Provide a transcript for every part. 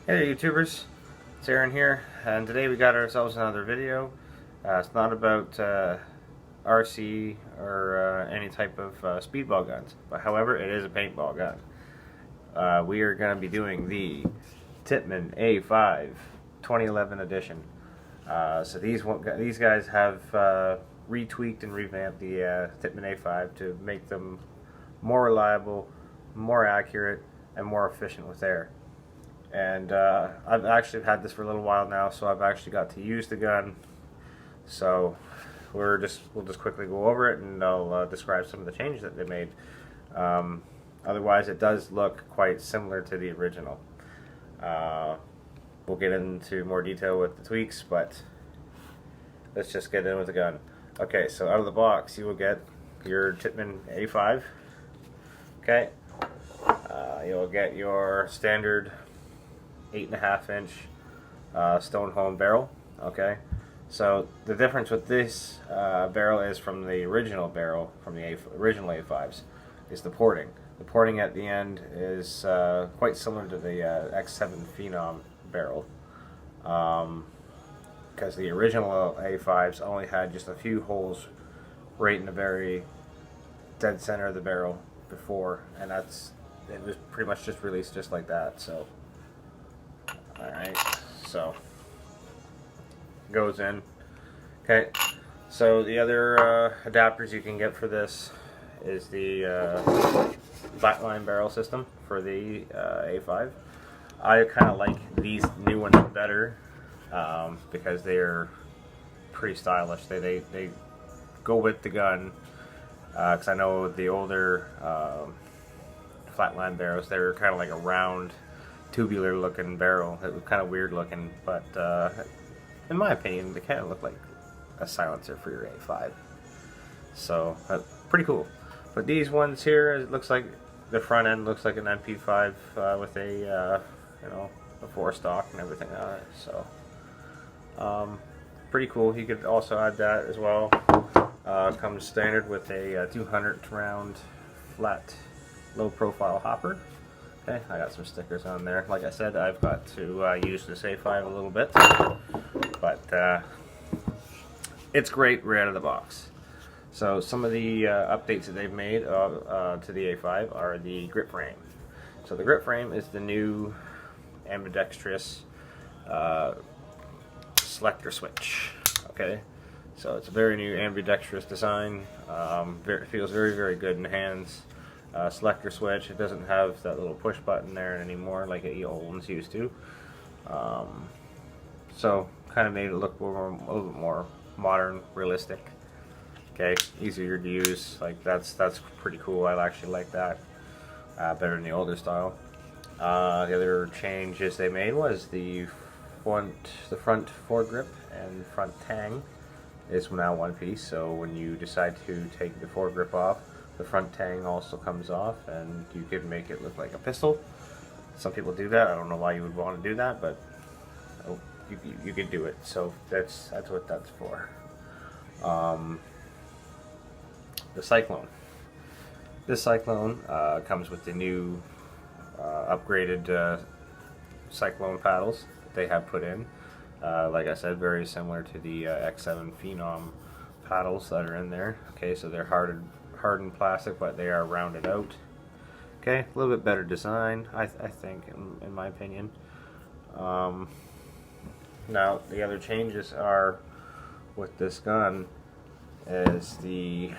Hey YouTubers, it's Aaron here, and today we got ourselves another video. It's not about RC or any type of speedball guns, but however it is a paintball gun. We are going to be doing the Tippmann A5 2011 edition. So these guys have retweaked and revamped the Tippmann A5 to make them more reliable, more accurate, and more efficient with air. And I've actually had this for a little while now, so I've actually got to use the gun. So we'll just quickly go over it, and I'll describe some of the changes that they made. Otherwise, it does look quite similar to the original. We'll get into more detail with the tweaks, but let's just get in with the gun. Okay, so out of the box, you will get your Tippmann A5. Okay, you'll get your standard 8.5-inch stone hone barrel. Okay, so the difference with this barrel is from the original barrel, from the original A5s, is the porting. The porting at the end is quite similar to the X7 Phenom barrel, because the original A5s only had just a few holes right in the very dead center of the barrel before, and it was pretty much just released just like that. So alright, so goes in. Okay, so the other adapters you can get for this is the flatline barrel system for the A5. I kind of like these new ones better because they're pretty stylish. They go with the gun, because I know the older flatline barrels, they were kind of like a round, tubular looking barrel. It was kind of weird looking, but in my opinion, they kind of look like a silencer for your A5. So pretty cool. But these ones here, it looks like the front end looks like an MP5 with a a 4-stock and everything on it. So pretty cool. You could also add that as well. Comes standard with a 200 round flat low profile hopper. Okay, I got some stickers on there. Like I said, I've got to use this A5 a little bit, but it's great right out of the box. So some of the updates that they've made to the A5 are the grip frame. So the grip frame is the new ambidextrous selector switch. Okay, so it's a very new ambidextrous design. It feels very good in the hands. Selector switch. It doesn't have that little push button there anymore like the old ones used to. So kind of made it look a little bit more modern, realistic. Okay, easier to use. Like that's pretty cool. I actually like that better than the older style. The other changes they made was the front foregrip and front tang is now one piece. So when you decide to take the foregrip off, the front tang also comes off, and you can make it look like a pistol. Some people do that. I don't know why you would want to do that, but you could do it. So that's what that's for. The Cyclone. This Cyclone comes with the new upgraded Cyclone paddles that they have put in. Like I said, very similar to the X7 Phenom paddles that are in there. Okay, so they're hardened plastic, but they are rounded out. Okay, a little bit better design, I think, in my opinion. Now, the other changes are with this gun is the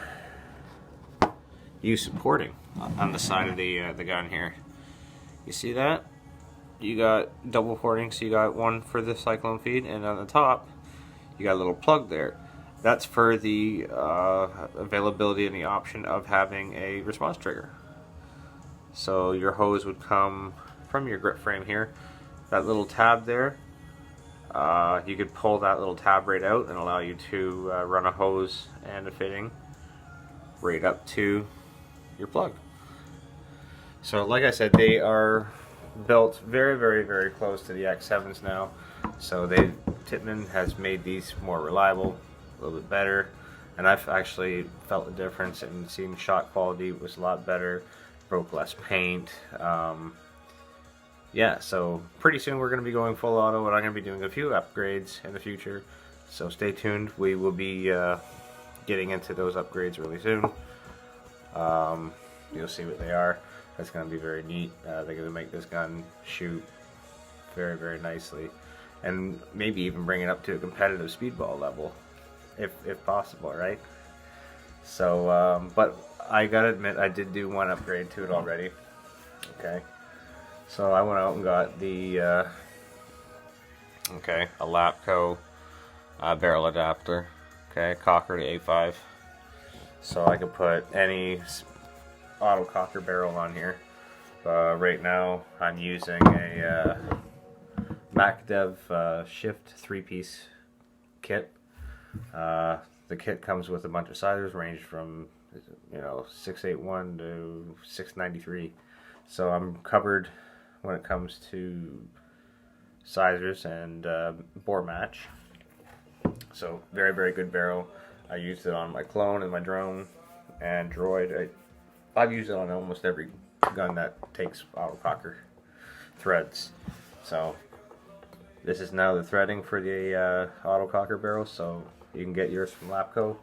use of porting on the side of the gun here. You see that? You got double porting, so you got one for the Cyclone feed, and on the top, you got a little plug there. That's for the availability and the option of having a response trigger. So your hose would come from your grip frame here. That little tab there, you could pull that little tab right out and allow you to run a hose and a fitting right up to your plug. So like I said, they are built very close to the X7s now. So Tippmann has made these more reliable, a little bit better, and I've actually felt the difference and seen shot quality was a lot better, broke less paint. yeah, so pretty soon we're going to be going full auto, and I'm going to be doing a few upgrades in the future. So stay tuned. We will be getting into those upgrades really soon. You'll see what they are. That's going to be very neat. They're going to make this gun shoot very, very nicely, and maybe even bring it up to a competitive speedball level, if possible, right? So, but I gotta admit, I did do one upgrade to it already. Okay, so I went out and got the a Lapco barrel adapter. Okay, cocker to A5, so I could put any auto cocker barrel on here. Right now, I'm using a MacDev Shift 3-piece kit. The kit comes with a bunch of sizers, range from 681 to 693. So I'm covered when it comes to sizers and bore match. So very, very good barrel. I used it on my clone and my drone and droid. I've used it on almost every gun that takes auto cocker threads. So this is now the threading for the auto cocker barrel. So you can get yours from Lapco.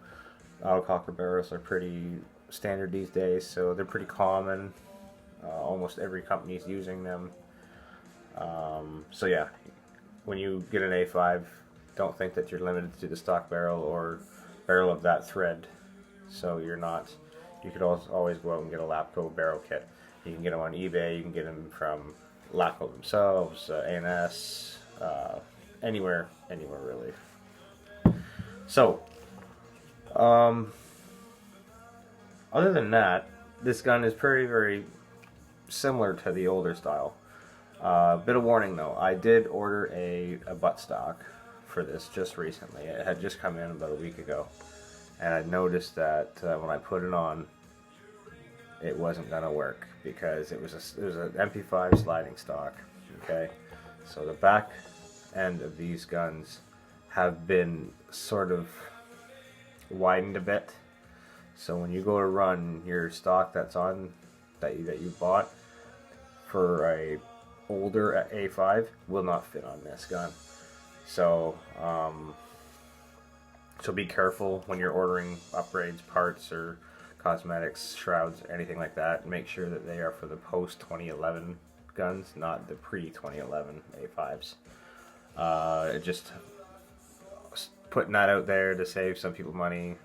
Auto cocker barrels are pretty standard these days, so they're pretty common. Almost every company is using them. So yeah, when you get an A5, don't think that you're limited to the stock barrel or barrel of that thread. So you're not. You could always go out and get a Lapco barrel kit. You can get them on eBay. You can get them from Lapco themselves, A&S, anywhere really. So, other than that, this gun is very, very similar to the older style. Bit of warning though, I did order a buttstock for this just recently. It had just come in about a week ago, and I noticed that when I put it on, it wasn't gonna work because it was an MP5 sliding stock. Okay, so the back end of these guns have been sort of widened a bit. So when you go to run your stock that you bought for a older A5 will not fit on this gun. So so be careful when you're ordering upgrades, parts, or cosmetics, shrouds, anything like that. Make sure that they are for the post 2011 guns, not the pre 2011 A5s. Just putting that out there to save some people money,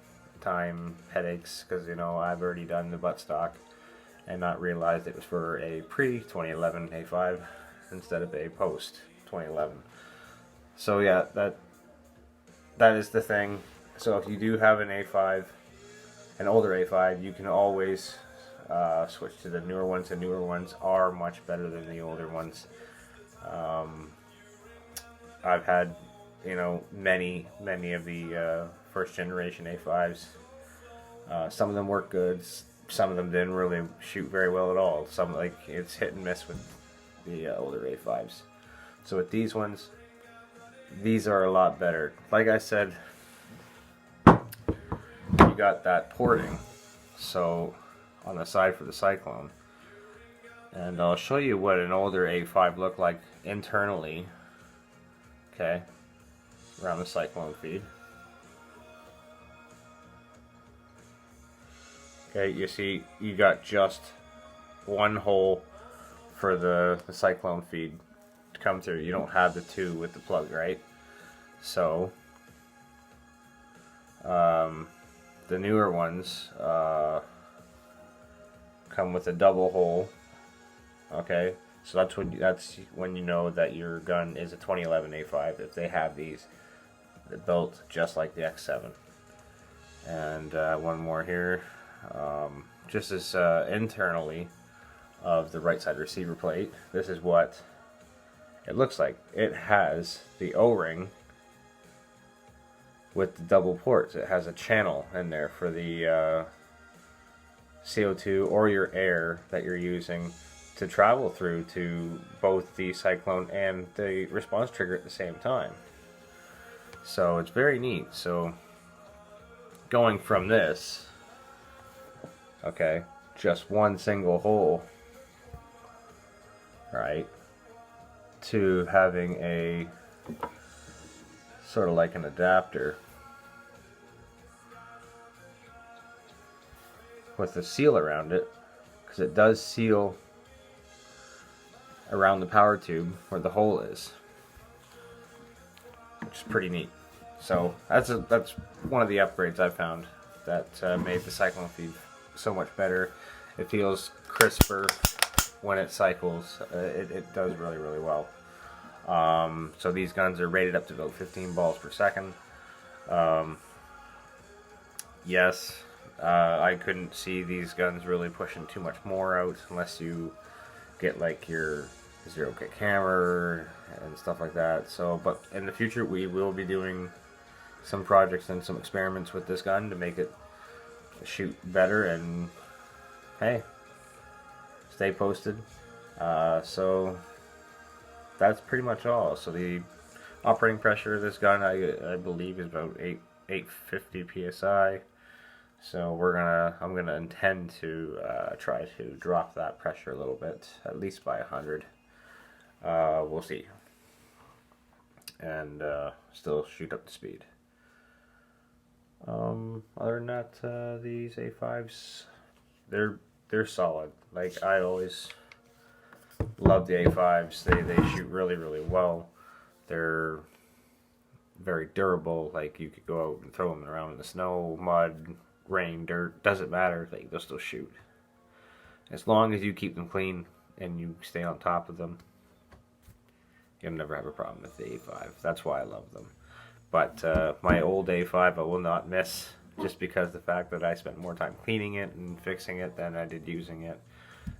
time, headaches, because I've already done the buttstock and not realized it was for a pre-2011 A5 instead of a post-2011. So yeah, that is the thing. So if you do have an A5, an older A5, you can always switch to the newer ones. The newer ones are much better than the older ones. I've had many of the first generation A5s. Some of them work good, some of them didn't really shoot very well at all. Some, it's hit and miss with the older A5s. So with these ones, these are a lot better. Like I said, you got that porting, so on the side for the Cyclone. And I'll show you what an older A5 looked like internally. Okay, around the Cyclone feed. Okay, you see you got just one hole for the Cyclone feed to come through. You don't have the two with the plug, right? So the newer ones come with a double hole. Okay, so that's when you know that your gun is a 2011 A5 if they have these. They're built just like the X7. And one more here. Just as internally of the right side receiver plate, this is what it looks like. It has the O-ring with the double ports. It has a channel in there for the CO2 or your air that you're using to travel through to both the Cyclone and the response trigger at the same time. So it's very neat. So going from this, okay, just one single hole, right, to having a sort of like an adapter with a seal around it, because it does seal around the power tube where the hole is, which is pretty neat. So that's one of the upgrades I found that made the cycling feed so much better. It feels crisper when it cycles. It does really, really well. So these guns are rated up to about 15 balls per second. Yes, I couldn't see these guns really pushing too much more out unless you get like your zero kick hammer and stuff like that. So, but in the future we will be doing some projects and some experiments with this gun to make it shoot better, and hey, stay posted. So that's pretty much all. So the operating pressure of this gun, I believe, is about 850 psi. So I'm gonna intend to try to drop that pressure a little bit, at least by 100. We'll see, and still shoot up to speed. Other than that, these A5s, they're solid. Like, I always love the A5s. They shoot really, really well. They're very durable. Like, you could go out and throw them around in the snow, mud, rain, dirt, doesn't matter. Like, they'll still shoot as long as you keep them clean and you stay on top of them. You'll never have a problem with the A5. That's why I love them. But my old A5 I will not miss, just because the fact that I spent more time cleaning it and fixing it than I did using it.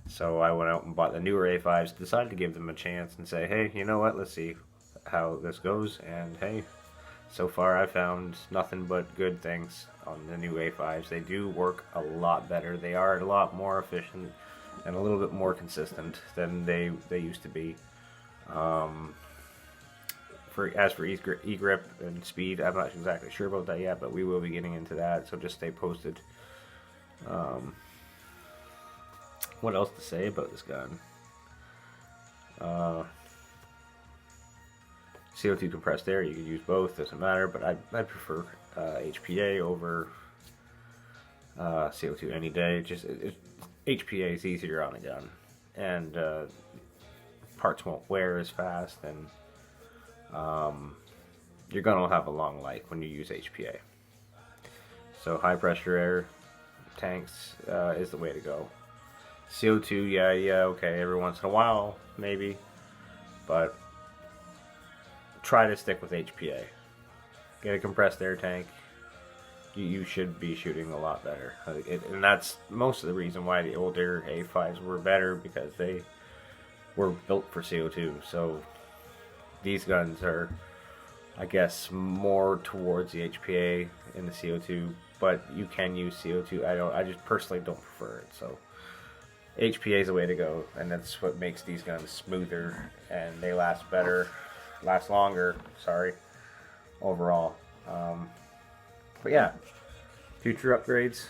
So I went out and bought the newer A5s, decided to give them a chance and say, hey, you know what, let's see how this goes. And hey, so far I found nothing but good things on the new A5s. They do work a lot better. They are a lot more efficient and a little bit more consistent than they used to be. As for e-grip and speed, I'm not exactly sure about that yet, but we will be getting into that, so just stay posted. What else to say about this gun? CO2 compressed air, you can use both, doesn't matter, but I prefer HPA over CO2 any day. HPA is easier on a gun, and parts won't wear as fast, and you're going to have a long life when you use HPA. So high pressure air tanks is the way to go. CO2, yeah, okay, every once in a while, maybe, but try to stick with HPA. Get a compressed air tank. You should be shooting a lot better. And that's most of the reason why the older A5s were better, because they were built for CO2. So these guns are, I guess, more towards the HPA in the CO2, but you can use CO2. I just personally don't prefer it. So HPA is the way to go, and that's what makes these guns smoother, and they last longer, overall. But yeah, future upgrades,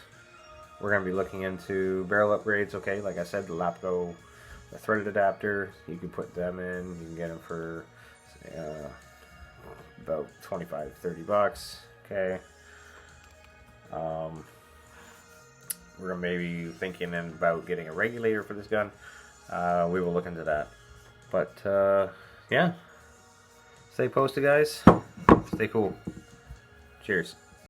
we're going to be looking into barrel upgrades. Okay, like I said, the Lapco, the threaded adapter, you can put them in. You can get them for about $25-30. Okay. We're maybe thinking about getting a regulator for this gun. We will look into that. But yeah, stay posted, guys. Stay cool. Cheers.